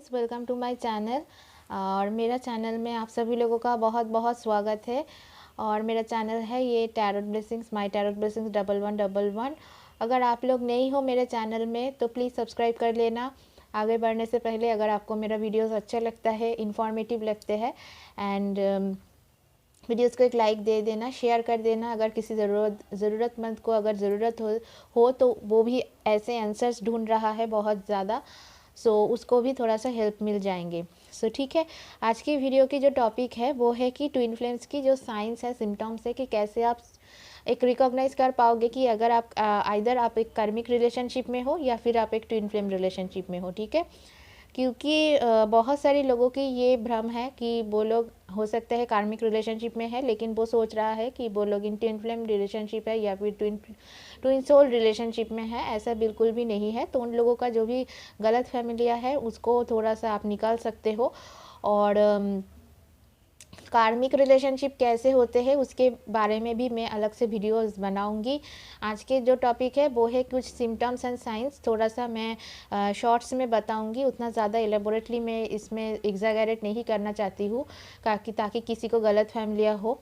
Guys, welcome to my channel. और मेरा channel में आप सभी लोगों का बहुत बहुत स्वागत है। और मेरा चैनल है ये tarot blessings, my tarot blessings 1111। अगर आप लोग नए हो मेरे चैनल में तो प्लीज़ सब्सक्राइब कर लेना। आगे बढ़ने से पहले अगर आपको मेरा वीडियोस अच्छा लगता है, इंफॉर्मेटिव लगते हैं एंड वीडियोस को एक लाइक दे देना, शेयर कर देना। अगर किसी ज़रूरतमंद को अगर ज़रूरत हो तो वो भी ऐसे आंसर्स ढूंढ रहा है बहुत ज़्यादा, सो उसको भी थोड़ा सा हेल्प मिल जाएंगे। सो ठीक है, आज की वीडियो की जो टॉपिक है वो है कि ट्विन फ्लेम्स की जो साइंस है, सिम्टम्स है कि कैसे आप एक रिकॉग्नाइज कर पाओगे कि अगर आप आइदर आप एक कार्मिक रिलेशनशिप में हो या फिर आप एक ट्विन फ्लेम रिलेशनशिप में हो। ठीक है, क्योंकि बहुत सारे लोगों की ये भ्रम है कि वो लोग हो सकता है कार्मिक रिलेशनशिप में है, लेकिन वो सोच रहा है कि वो लोग इन ट्विन फ्लेम रिलेशनशिप है या फिर ट्विन सोल रिलेशनशिप में है। ऐसा बिल्कुल भी नहीं है। तो उन लोगों का जो भी गलत फहमिया है उसको थोड़ा सा आप निकाल सकते हो। और कार्मिक रिलेशनशिप कैसे होते हैं उसके बारे में भी मैं अलग से वीडियोस बनाऊंगी। आज के जो टॉपिक है वो है कुछ सिम्टम्स एंड साइंस। थोड़ा सा मैं शॉर्ट्स में बताऊंगी, उतना ज़्यादा एलेबोरेटली मैं इसमें एग्जैगरेट नहीं करना चाहती हूँ ताकि किसी को गलत फहमिया हो।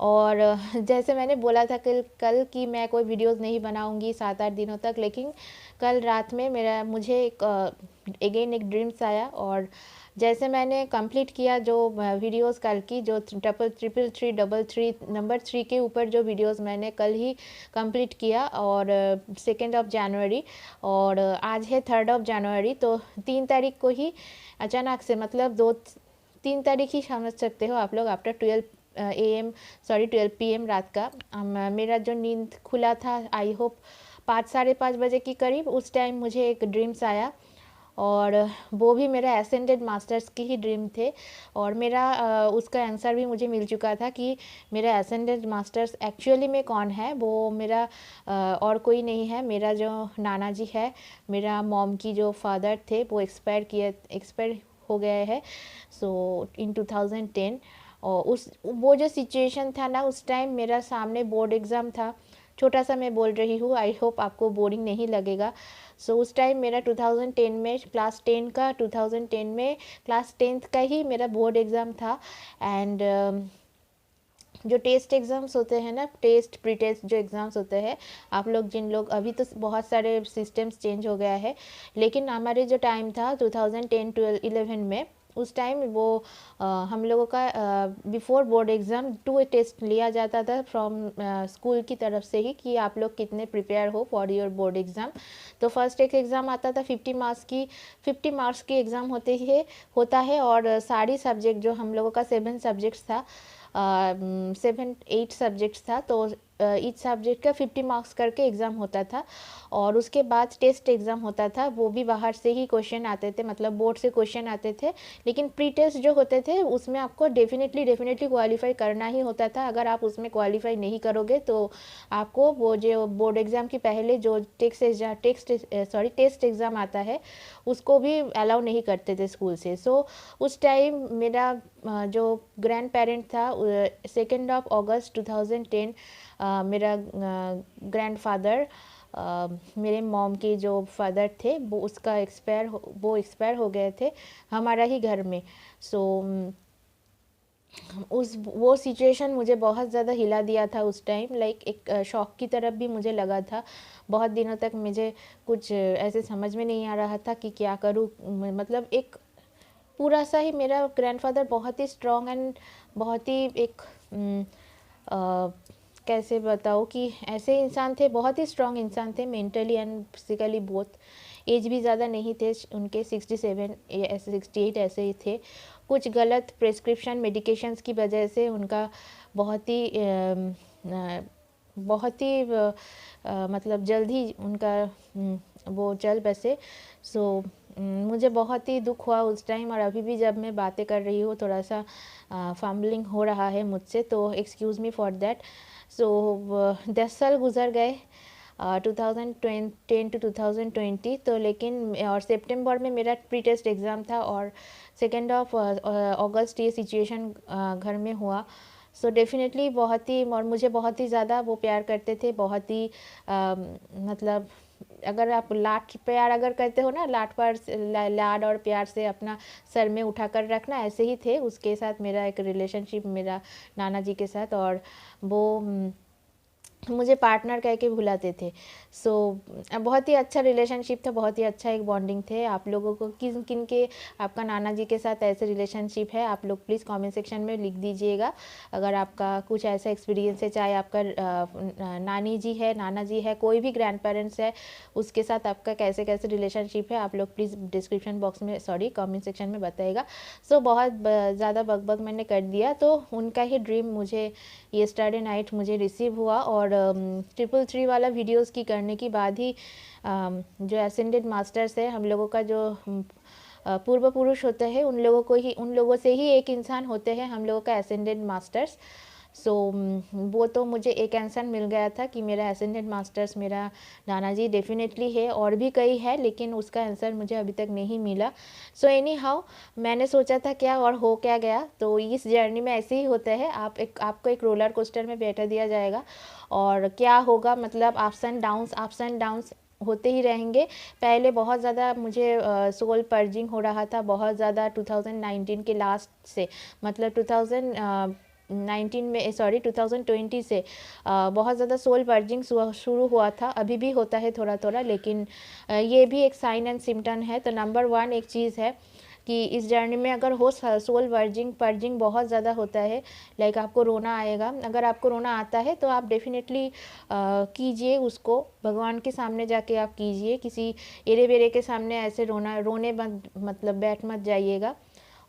और जैसे मैंने बोला था कल कि मैं कोई वीडियोस नहीं बनाऊंगी 7-8 दिनों तक, लेकिन कल रात में मुझे एक अगेन एक ड्रीम्स आया। और जैसे मैंने कंप्लीट किया जो वीडियोस कल की, जो 333 नंबर 3 के ऊपर जो वीडियोस मैंने कल ही कंप्लीट किया, और 2 जनवरी, और आज है 3 जनवरी। तो 3 तारीख को ही अचानक से, मतलब 3 तारीख ही समझ सकते हो आप लोग, आफ्टर 12 PM रात का मेरा जो नींद खुला था, आई होप 5-5:30 बजे के करीब, उस टाइम मुझे एक ड्रीम्स आया। और वो भी मेरा एसेंडेड मास्टर्स की ही ड्रीम थे। और मेरा उसका आंसर भी मुझे मिल चुका था कि मेरा एसेंडेड मास्टर्स एक्चुअली में कौन है। वो मेरा और कोई नहीं है, मेरा जो नाना जी है, मेरा मॉम की जो फादर थे, वो एक्सपायर हो गए हैं। सो इन 2010। और वो जो सिचुएशन था ना, उस टाइम मेरा सामने बोर्ड एग्ज़ाम था। छोटा सा मैं बोल रही हूँ, आई होप आपको बोरिंग नहीं लगेगा। सो उस टाइम मेरा 2010 में क्लास 10th का ही मेरा बोर्ड एग्ज़ाम था। एंड जो टेस्ट एग्ज़ाम्स होते हैं ना, प्री टेस्ट जो एग्ज़ाम्स होते हैं, आप लोग जिन लोग, अभी तो बहुत सारे सिस्टम्स चेंज हो गया है, लेकिन हमारे जो टाइम था 2010-11 में, उस टाइम वो हम लोगों का बिफोर बोर्ड एग्ज़ाम 2 टेस्ट लिया जाता था फ्रॉम स्कूल की तरफ से ही, कि आप लोग कितने प्रिपेयर हो फॉर योर बोर्ड एग्ज़ाम। तो फर्स्ट एक एग्ज़ाम आता था 50 मार्क्स की एग्ज़ाम होता है। और सारी सब्जेक्ट जो हम लोगों का 7 सब्जेक्ट्स था, 7-8 सब्जेक्ट्स था, तो ईच सब्जेक्ट का 50 मार्क्स करके एग्ज़ाम होता था। और उसके बाद टेस्ट एग्ज़ाम होता था, वो भी बाहर से ही क्वेश्चन आते थे, मतलब बोर्ड से क्वेश्चन आते थे। लेकिन प्री टेस्ट जो होते थे उसमें आपको डेफिनेटली क्वालिफाई करना ही होता था। अगर आप उसमें क्वालिफाई नहीं करोगे तो आपको वो जो बोर्ड एग्ज़ाम के पहले जो टेस्ट एग्ज़ाम आता है उसको भी अलाउ नहीं करते थे स्कूल से। सो उस टाइम मेरा जो ग्रैंड पेरेंट था, 2 अगस्त 2010, मेरा ग्रैंड फादर, मेरे मॉम के जो फादर थे, वो एक्सपायर हो गए थे हमारा ही घर में। सो वो सिचुएशन मुझे बहुत ज़्यादा हिला दिया था उस टाइम, लाइक एक शॉक की तरफ भी मुझे लगा था। बहुत दिनों तक मुझे कुछ ऐसे समझ में नहीं आ रहा था कि क्या करूँ। मतलब एक पूरा सा ही, मेरा ग्रैंडफादर बहुत ही स्ट्रॉन्ग एंड बहुत ही एक कैसे बताऊँ कि ऐसे इंसान थे, बहुत ही स्ट्रॉन्ग इंसान थे, mentally and physically both. Age भी ज़्यादा नहीं थे उनके, 67 ऐसे 68 ऐसे ही थे। कुछ गलत प्रिस्क्रिप्शन मेडिकेशंस की वजह से उनका बहुत ही मतलब जल्द ही उनका वो चल बसे। सो मुझे बहुत ही दुख हुआ उस टाइम। और अभी भी जब मैं बातें कर रही हूँ थोड़ा सा फम्बलिंग हो रहा है मुझसे, तो एक्सक्यूज़ मी फॉर देट। सो 10 साल गुजर गए, 2010 to 2020। तो लेकिन और सितंबर में मेरा प्री टेस्ट एग्ज़ाम था, और 2 अगस्त ये सिचुएशन घर में हुआ। सो डेफिनेटली बहुत ही, और मुझे बहुत ही ज़्यादा वो प्यार करते थे, बहुत ही मतलब अगर आप लाड प्यार अगर करते हो ना, लाड और प्यार से अपना सर में उठाकर रखना, ऐसे ही थे उसके साथ मेरा एक रिलेशनशिप, मेरा नाना जी के साथ। और वो मुझे पार्टनर कह के बुलाते थे। सो बहुत ही अच्छा रिलेशनशिप था, बहुत ही अच्छा एक बॉन्डिंग थे। आप लोगों को किन किन के आपका नाना जी के साथ ऐसे रिलेशनशिप है, आप लोग प्लीज़ कमेंट सेक्शन में लिख दीजिएगा। अगर आपका कुछ ऐसा एक्सपीरियंस है, चाहे आपका नानी जी है, नाना जी है, कोई भी ग्रैंड पेरेंट्स है, उसके साथ आपका कैसे कैसे रिलेशनशिप है, आप लोग प्लीज़ डिस्क्रिप्शन बॉक्स में कमेंट सेक्शन में बताइएगा। सो बहुत ज़्यादा बकबक मैंने कर दिया। तो उनका ही ड्रीम मुझे येस्टरडे नाइट मुझे रिसीव हुआ, और 333 वाला वीडियोस की करने के बाद ही जो एसेंडेड मास्टर्स है, हम लोगों का जो पूर्व पुरुष होते हैं, उन लोगों से ही एक इंसान होते हैं हम लोगों का एसेंडेड मास्टर्स। सो वो तो मुझे एक आंसर मिल गया था कि मेरा एसेंडेड मास्टर्स मेरा नाना जी डेफिनेटली है, और भी कई है, लेकिन उसका आंसर मुझे अभी तक नहीं मिला। सो एनी हाउ मैंने सोचा था क्या और हो क्या गया। तो इस जर्नी में ऐसे ही होता है, आपको एक रोलर कोस्टर में बैठा दिया जाएगा, और क्या होगा मतलब अप्स एंड डाउन्स होते ही रहेंगे। पहले बहुत ज़्यादा मुझे सोल पर्जिंग हो रहा था, बहुत ज़्यादा 2019 के लास्ट से, मतलब 2020 से बहुत ज़्यादा सोल पर्जिंग शुरू हुआ था। अभी भी होता है थोड़ा थोड़ा, लेकिन ये भी एक साइन एंड सिम्टम है। तो नंबर 1 एक चीज़ है कि इस जर्नी में अगर हो सोल पर्जिंग बहुत ज़्यादा होता है, लाइक आपको रोना आएगा। अगर आपको रोना आता है तो आप डेफिनेटली कीजिए उसको, भगवान के सामने जाके आप कीजिए, किसी एरे बेरे के सामने ऐसे रोने मतलब बैठ मत जाइएगा।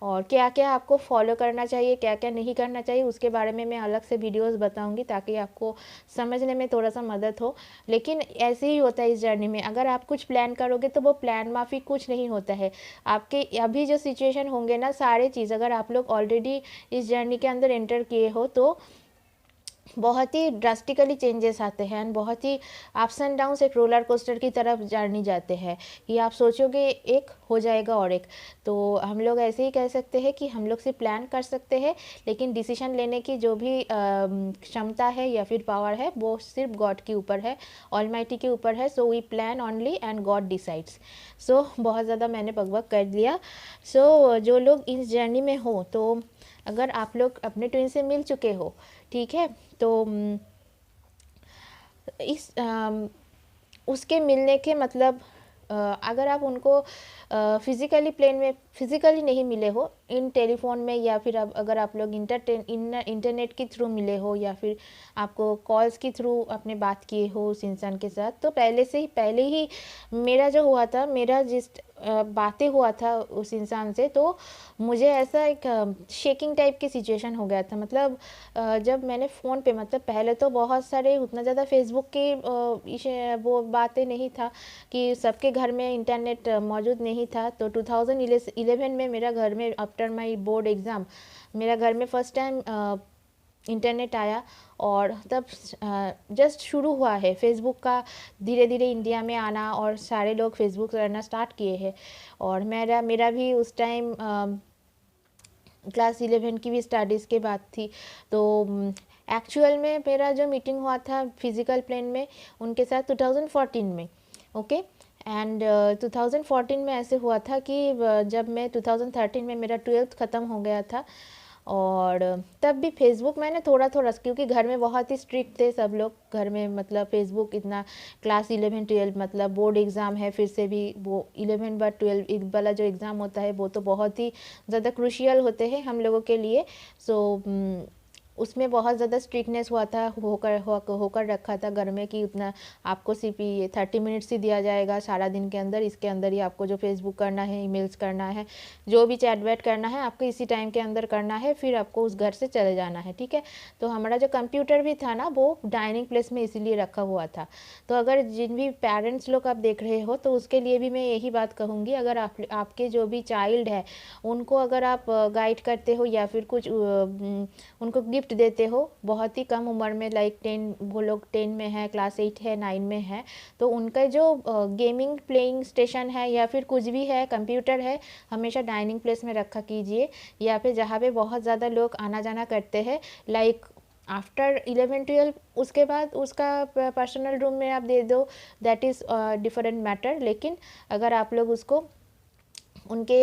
और क्या क्या आपको फॉलो करना चाहिए, क्या क्या नहीं करना चाहिए, उसके बारे में मैं अलग से वीडियोस बताऊंगी, ताकि आपको समझने में थोड़ा सा मदद हो। लेकिन ऐसे ही होता है इस जर्नी में, अगर आप कुछ प्लान करोगे तो वो प्लान माफी कुछ नहीं होता है। आपके अभी जो सिचुएशन होंगे ना, सारे चीज़ अगर आप लोग ऑलरेडी इस जर्नी के अंदर एंटर किए हो, तो बहुत ही ड्रास्टिकली चेंजेस आते हैं, एंड बहुत ही अप्स एंड डाउन्स एक रोलर कोस्टर की तरफ जर्नी जाते हैं, कि आप सोचोगे एक हो जाएगा और एक। तो हम लोग ऐसे ही कह सकते हैं कि हम लोग सिर्फ प्लान कर सकते हैं, लेकिन डिसीजन लेने की जो भी क्षमता है या फिर पावर है, वो सिर्फ गॉड के ऊपर है, ऑलमाइटी के ऊपर है। So we plan only and God decides. So बहुत ज़्यादा मैंने बकबक कर दिया। सो जो लोग इस जर्नी में हो, तो अगर आप लोग अपने ट्विन से मिल चुके हो, ठीक है, तो इस उसके मिलने के मतलब अगर आप उनको फिज़िकली नहीं मिले हो, इन टेलीफोन में, या फिर अगर आप लोग इंटरनेट के थ्रू मिले हो, या फिर आपको कॉल्स के थ्रू आपने बात किए हो उस इंसान के साथ, तो पहले ही मेरा जो हुआ था, मेरा जिस बातें हुआ था उस इंसान से, तो मुझे ऐसा एक शेकिंग टाइप की सिचुएशन हो गया था। मतलब जब मैंने फ़ोन पे, मतलब पहले तो बहुत सारे उतना ज़्यादा फेसबुक के वो बातें नहीं था कि सबके घर में इंटरनेट मौजूद नहीं था। तो 2011 में मेरा घर में, आफ्टर माय बोर्ड एग्ज़ाम, मेरा घर में फर्स्ट टाइम इंटरनेट आया, और तब जस्ट शुरू हुआ है फेसबुक का धीरे धीरे इंडिया में आना, और सारे लोग फेसबुक करना स्टार्ट किए हैं। और मेरा भी उस टाइम क्लास 11 की भी स्टडीज़ के बाद थी। तो एक्चुअल में मेरा जो मीटिंग हुआ था फिज़िकल प्लेन में उनके साथ 2014 में, ओके। एंड 2014 में ऐसे हुआ था कि जब मैं 2013 में मेरा 12th ख़त्म हो गया था, और तब भी फेसबुक मैंने थोड़ा थोड़ा, क्योंकि घर में बहुत ही स्ट्रिक्ट थे सब लोग घर में, मतलब फेसबुक इतना, क्लास 11 12 मतलब बोर्ड एग्ज़ाम है, फिर से भी वो 11 व 12 वाला जो एग्ज़ाम होता है, वो तो बहुत ही ज़्यादा क्रूशियल होते हैं हम लोगों के लिए। सो उसमें बहुत ज़्यादा स्ट्रिक्टनेस हुआ था, होकर रखा था घर में, कि उतना आपको सिर्फ ये 30 मिनट्स ही दिया जाएगा सारा दिन के अंदर, इसके अंदर ही आपको जो फेसबुक करना है, ईमेल्स करना है, जो भी चैट वैट करना है, आपको इसी टाइम के अंदर करना है, फिर आपको उस घर से चले जाना है, ठीक है। तो हमारा जो कंप्यूटर भी था ना, वो डाइनिंग प्लेस में इसीलिए रखा हुआ था। तो अगर जिन भी पेरेंट्स लोग आप देख रहे हो, तो उसके लिए भी मैं यही बात कहूँगी, अगर आपके जो भी चाइल्ड है, उनको अगर आप गाइड करते हो, या फिर कुछ उनको गिफ्ट देते हो बहुत ही कम उम्र में, लाइक 10, वो लोग 10 में है, क्लास 8 है, 9 में है, तो उनका जो गेमिंग प्लेइंग स्टेशन है, या फिर कुछ भी है, कंप्यूटर है, हमेशा डाइनिंग प्लेस में रखा कीजिए, या फिर जहाँ पे बहुत ज़्यादा लोग आना जाना करते हैं, लाइक आफ्टर 11-12 उसके बाद उसका पर्सनल रूम में आप दे दो, दैट इज़ डिफरेंट मैटर। लेकिन अगर आप लोग उसको उनके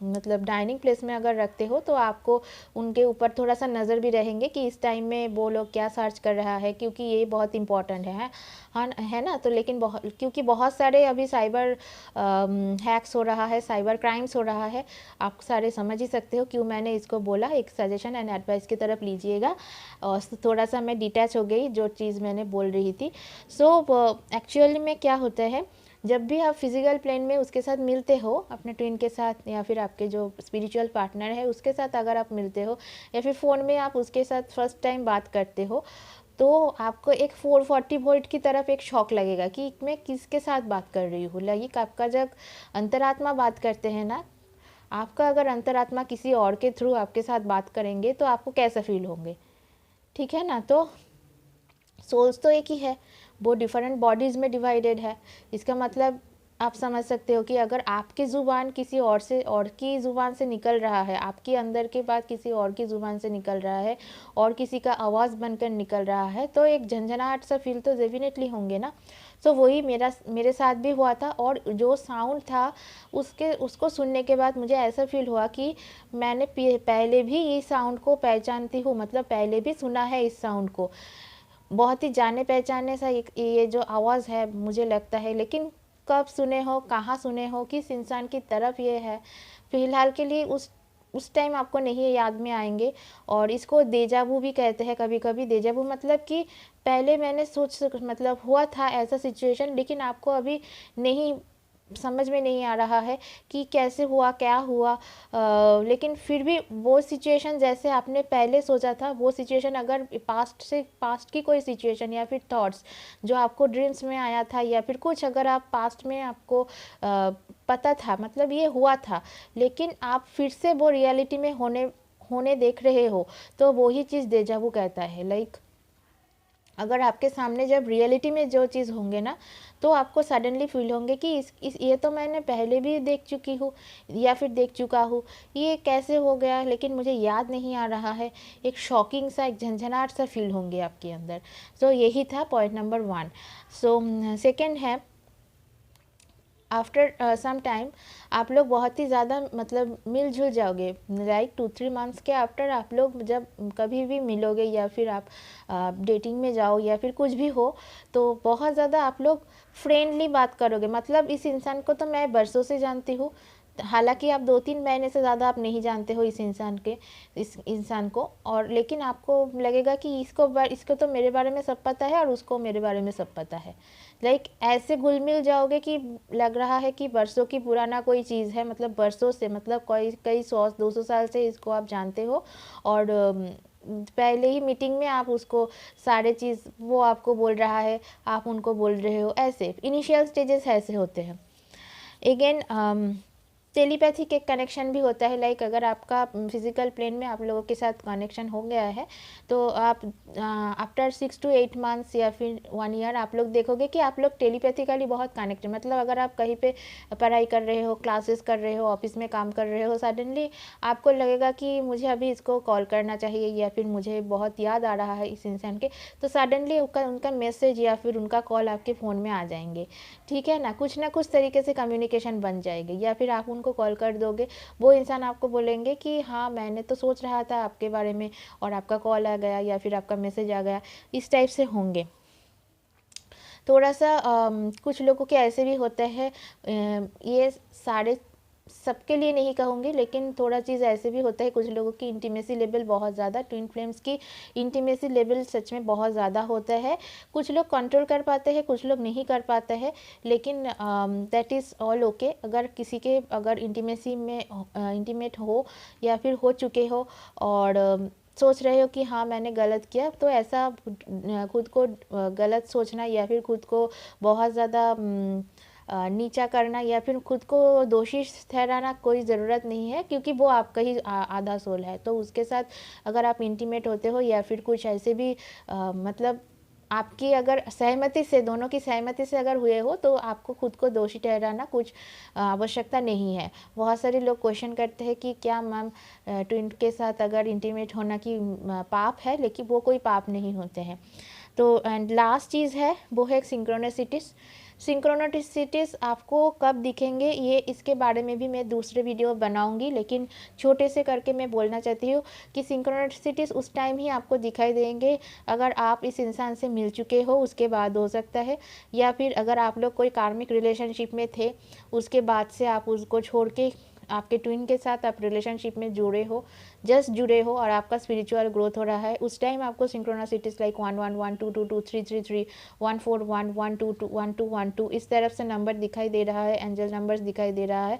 मतलब डाइनिंग प्लेस में अगर रखते हो तो आपको उनके ऊपर थोड़ा सा नज़र भी रहेंगे कि इस टाइम में वो लोग क्या सर्च कर रहा है, क्योंकि ये बहुत इंपॉर्टेंट है। हाँ, है ना। तो लेकिन क्योंकि बहुत सारे अभी साइबर हैक्स हो रहा है, साइबर क्राइम्स हो रहा है, आप सारे समझ ही सकते हो क्यों मैंने इसको बोला। एक सजेशन एंड एडवाइस की तरफ लीजिएगा। और थोड़ा सा मैं डिटैच हो गई जो चीज़ मैंने बोल रही थी। सो एक्चुअली में क्या होता है, जब भी आप फिजिकल प्लेन में उसके साथ मिलते हो, अपने ट्विन के साथ या फिर आपके जो स्पिरिचुअल पार्टनर है उसके साथ अगर आप मिलते हो, या फिर फ़ोन में आप उसके साथ फर्स्ट टाइम बात करते हो, तो आपको एक 440 वोल्ट की तरफ एक शॉक लगेगा कि मैं किसके साथ बात कर रही हूँ। लाइक आपका जब अंतरात्मा बात करते हैं ना, आपका अगर अंतरात्मा किसी और के थ्रू आपके साथ बात करेंगे तो आपको कैसा फील होंगे, ठीक है ना। तो सोल्स तो एक ही है, वो डिफरेंट बॉडीज़ में डिवाइडेड है। इसका मतलब आप समझ सकते हो कि अगर आपकी ज़ुबान किसी और की ज़ुबान से निकल रहा है, आपके अंदर के बात किसी और की ज़ुबान से निकल रहा है और किसी का आवाज़ बनकर निकल रहा है, तो एक झंझनाहट सा फील तो डेफिनेटली होंगे ना। तो वही मेरे साथ भी हुआ था। और जो साउंड था उसको सुनने के बाद मुझे ऐसा फील हुआ कि मैंने पहले भी इस साउंड को पहचानती हूँ, मतलब पहले भी सुना है इस साउंड को। बहुत ही जाने पहचाने सा ये जो आवाज़ है मुझे लगता है, लेकिन कब सुने हो, कहाँ सुने हो, किस इंसान की तरफ ये है, फ़िलहाल के लिए उस टाइम आपको नहीं याद में आएंगे। और इसको देजावू भी कहते हैं कभी कभी। देजावू मतलब कि पहले मैंने मतलब हुआ था ऐसा सिचुएशन, लेकिन आपको अभी नहीं समझ में नहीं आ रहा है कि कैसे हुआ, क्या हुआ। लेकिन फिर भी वो सिचुएशन जैसे आपने पहले सोचा था, वो सिचुएशन अगर पास्ट की कोई सिचुएशन या फिर थॉट्स जो आपको ड्रीम्स में आया था, या फिर कुछ अगर आप पास्ट में आपको पता था, मतलब ये हुआ था, लेकिन आप फिर से वो रियलिटी में होने देख रहे हो, तो वही चीज़ डेजावू कहता है। लाइक अगर आपके सामने जब रियलिटी में जो चीज़ होंगे ना, तो आपको सडनली फील होंगे कि ये तो मैंने पहले भी देख चुकी हूँ या फिर देख चुका हूँ, ये कैसे हो गया, लेकिन मुझे याद नहीं आ रहा है। एक शॉकिंग सा, एक झंझनाहट सा फील होंगे आपके अंदर। सो यही था पॉइंट नंबर 1। सो सेकेंड है, आफ्टर सम टाइम आप लोग बहुत ही ज़्यादा मतलब मिलजुल जाओगे। लाइक 2-3 मंथ्स के आफ्टर आप लोग जब कभी भी मिलोगे, या फिर आप डेटिंग में जाओ या फिर कुछ भी हो, तो बहुत ज़्यादा आप लोग फ्रेंडली बात करोगे। मतलब इस इंसान को तो मैं बरसों से जानती हूँ, हालांकि आप 2-3 महीने से ज़्यादा आप नहीं जानते हो इस इंसान को, और लेकिन आपको लगेगा कि इसको तो मेरे बारे में सब पता है और उसको मेरे बारे में सब पता है। लाइक ऐसे घुल मिल जाओगे कि लग रहा है कि बरसों की पुराना कोई चीज़ है, मतलब बरसों से, मतलब कई 100-200 साल से इसको आप जानते हो। और पहले ही मीटिंग में आप उसको सारे चीज़, वो आपको बोल रहा है, आप उनको बोल रहे हो, ऐसे इनिशियल स्टेजेस ऐसे होते हैं। अगेन टेलीपैथिक एक कनेक्शन भी होता है। लाइक अगर आपका फिजिकल प्लेन में आप लोगों के साथ कनेक्शन हो गया है, तो आप आफ्टर 6 to 8 मंथ्स या फिर 1 ईयर आप लोग देखोगे कि आप लोग टेलीपैथिकली बहुत कनेक्टेड। मतलब अगर आप कहीं पे पढ़ाई कर रहे हो, क्लासेस कर रहे हो, ऑफिस में काम कर रहे हो, सडनली आपको लगेगा कि मुझे अभी इसको कॉल करना चाहिए, या फिर मुझे बहुत याद आ रहा है इस इंसान के, तो सडनली उनका मैसेज या फिर उनका कॉल आपके फ़ोन में आ जाएंगे, ठीक है ना कुछ तरीके से कम्युनिकेशन बन जाएगी। या फिर आप उनको कॉल कर दोगे, वो इंसान आपको बोलेंगे कि हाँ मैंने तो सोच रहा था आपके बारे में, और आपका कॉल आ गया या फिर आपका मैसेज आ गया, इस टाइप से होंगे। थोड़ा सा कुछ लोगों के ऐसे भी होते हैं, ये सारे सबके लिए नहीं कहूँगी, लेकिन थोड़ा चीज़ ऐसे भी होता है, कुछ लोगों की इंटीमेसी लेवल बहुत ज़्यादा, ट्विन फ्लेम्स की इंटीमेसी लेवल सच में बहुत ज़्यादा होता है। कुछ लोग कंट्रोल कर पाते हैं, कुछ लोग नहीं कर पाते हैं, लेकिन दैट इज़ ऑल ओके। अगर किसी के अगर इंटीमेसी में इंटीमेट हो या फिर हो चुके हो, और सोच रहे हो कि हाँ मैंने गलत किया, तो ऐसा खुद को गलत सोचना या फिर खुद को बहुत ज़्यादा नीचा करना या फिर खुद को दोषी ठहराना कोई ज़रूरत नहीं है, क्योंकि वो आपका ही आधा सोल है। तो उसके साथ अगर आप इंटीमेट होते हो या फिर कुछ ऐसे भी मतलब आपकी अगर सहमति से, दोनों की सहमति से अगर हुए हो तो आपको खुद को दोषी ठहराना कुछ आवश्यकता नहीं है। बहुत सारे लोग क्वेश्चन करते हैं कि क्या मैम ट्विन के साथ अगर इंटीमेट होना की पाप है, लेकिन वो कोई पाप नहीं होते हैं। तो एंड लास्ट चीज़ है वो है सिंक्रोनिसिटीज़। सिंक्रोनिसिटीज़ आपको कब दिखेंगे, ये इसके बारे में भी मैं दूसरे वीडियो बनाऊंगी, लेकिन छोटे से करके मैं बोलना चाहती हूँ कि सिंक्रोनिसिटीज़ उस टाइम ही आपको दिखाई देंगे अगर आप इस इंसान से मिल चुके हो, उसके बाद हो सकता है, या फिर अगर आप लोग कोई कार्मिक रिलेशनशिप में थे, उसके बाद से आप उसको छोड़ के आपके ट्विन के साथ आप रिलेशनशिप में जुड़े हो, जस्ट जुड़े हो और आपका स्पिरिचुअल ग्रोथ हो रहा है, उस टाइम आपको सिंक्रोनिसिटीज लाइक 111222 333 141 122 1212 इस तरफ से नंबर दिखाई दे रहा है, एंजल नंबर्स दिखाई दे रहा है।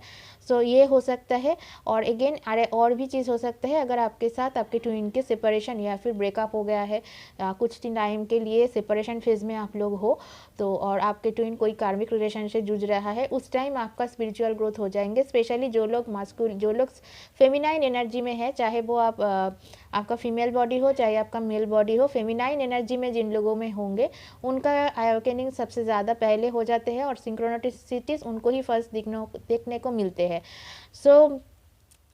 सो ये हो सकता है। और अगेन अरे और भी चीज़ हो सकता है, अगर आपके साथ आपके ट्विन के सेपरेशन या फिर ब्रेकअप हो गया है, कुछ टाइम के लिए सेपरेशन फेज में आप लोग हो, तो और आपके ट्विन कोई कार्मिक रिलेशन से जूझ रहा है, उस टाइम आपका स्पिरिचुअल ग्रोथ हो जाएंगे। स्पेशली जो लोग जो लोग फेमिनाइन एनर्जी में है, चाहे वो आपका फीमेल बॉडी हो चाहे आपका मेल बॉडी हो, फेमिनाइन एनर्जी में जिन लोगों में होंगे उनका अवेकनिंग सबसे ज़्यादा पहले हो जाते हैं और सिंक्रोनिसिटीज उनको ही फर्स्ट देखने को मिलते हैं। सो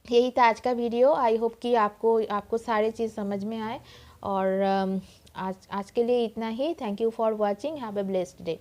यही था आज का वीडियो। आई होप कि आपको सारी चीज़ समझ में आए। और आज के लिए इतना ही। Thank you for watching. Have a blessed day.